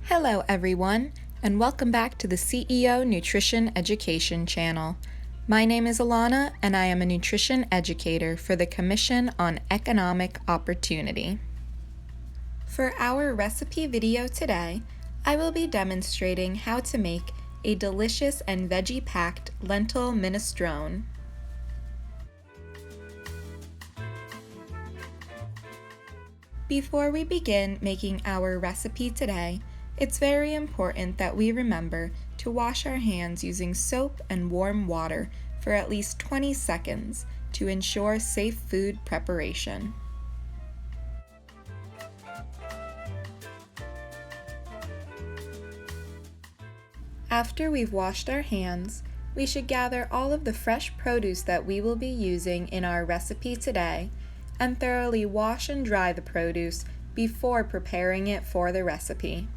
Hello everyone, and welcome back to the CEO Nutrition Education channel. My name is Alana, and I am a nutrition educator for the Commission on Economic Opportunity. For our recipe video today, I will be demonstrating how to make a delicious and veggie-packed lentil minestrone. Before we begin making our recipe today, it's very important that we remember to wash our hands using soap and warm water for at least 20 seconds to ensure safe food preparation. After we've washed our hands, we should gather all of the fresh produce that we will be using in our recipe today and thoroughly wash and dry the produce before preparing it for the recipe.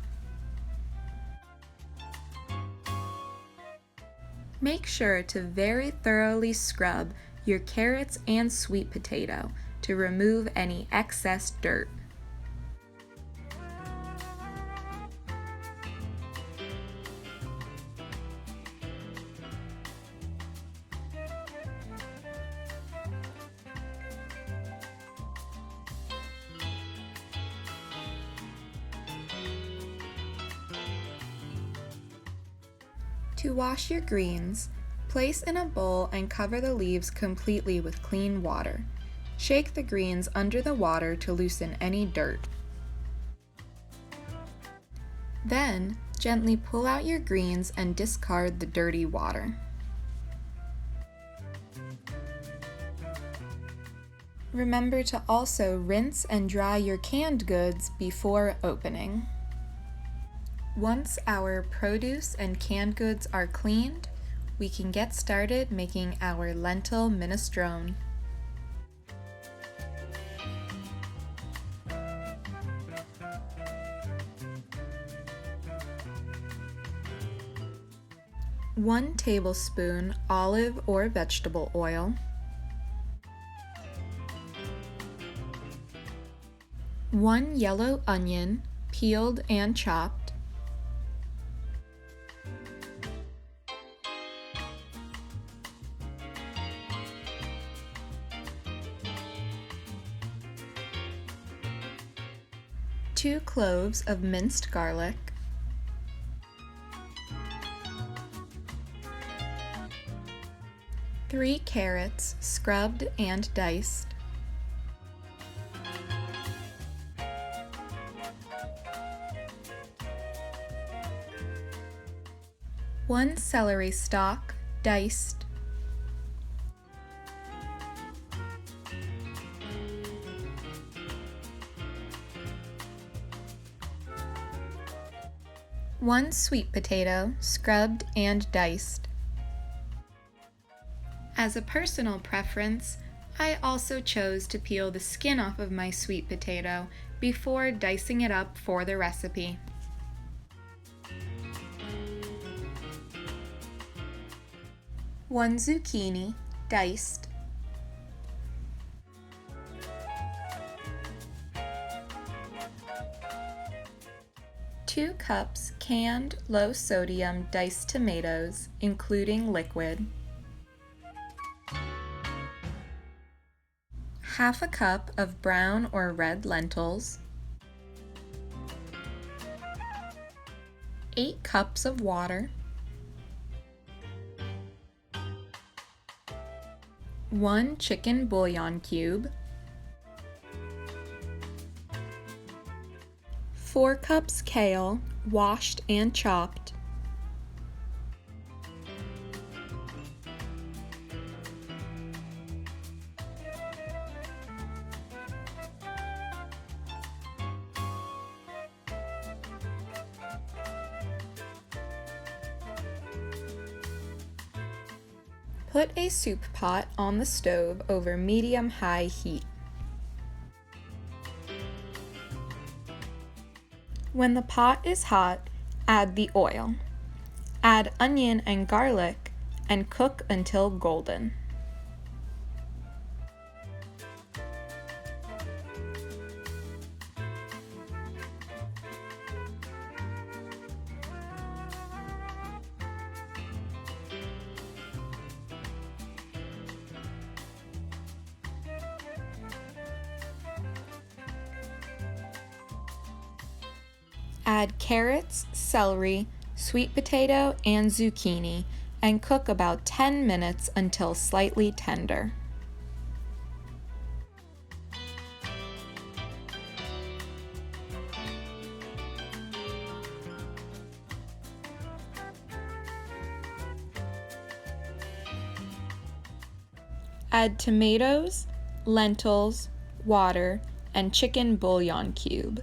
Make sure to very thoroughly scrub your carrots and sweet potato to remove any excess dirt. To wash your greens, place in a bowl and cover the leaves completely with clean water. Shake the greens under the water to loosen any dirt. Then, gently pull out your greens and discard the dirty water. Remember to also rinse and dry your canned goods before opening. Once our produce and canned goods are cleaned, we can get started making our lentil minestrone. One tablespoon olive or vegetable oil, 1 yellow onion, peeled and chopped, 2 cloves of minced garlic, 3 carrots scrubbed and diced, 1 celery stalk diced, 1 sweet potato, scrubbed and diced. As a personal preference, I also chose to peel the skin off of my sweet potato before dicing it up for the recipe. One zucchini, diced. 2 cups canned low-sodium diced tomatoes, including liquid. Half a cup of brown or red lentils. 8 cups of water. 1 chicken bouillon cube. 4 cups kale, washed and chopped. Put a soup pot on the stove over medium-high heat. When the pot is hot, add the oil. Add onion and garlic and cook until golden. Add carrots, celery, sweet potato, and zucchini, and cook about 10 minutes until slightly tender. Add tomatoes, lentils, water, and chicken bouillon cube.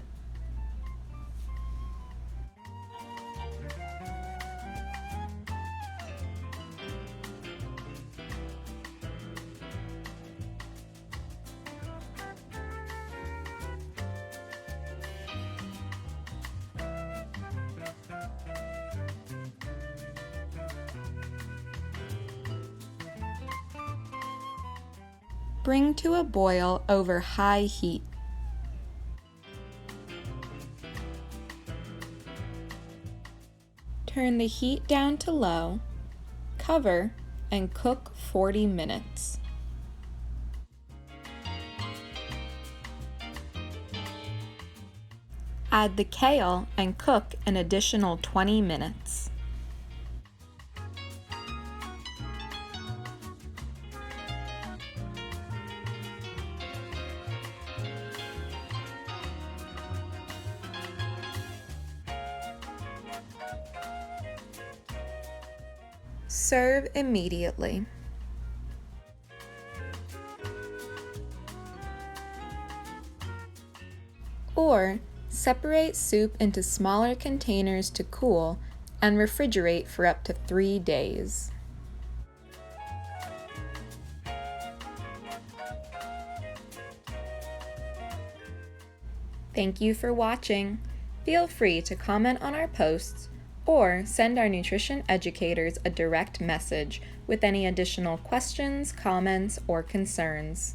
Bring to a boil over high heat. Turn the heat down to low, cover, and cook 40 minutes. Add the kale and cook an additional 20 minutes. Serve immediately. Or separate soup into smaller containers to cool and refrigerate for up to 3 days. Thank you for watching. Feel free to comment on our posts or send our nutrition educators a direct message with any additional questions, comments, or concerns.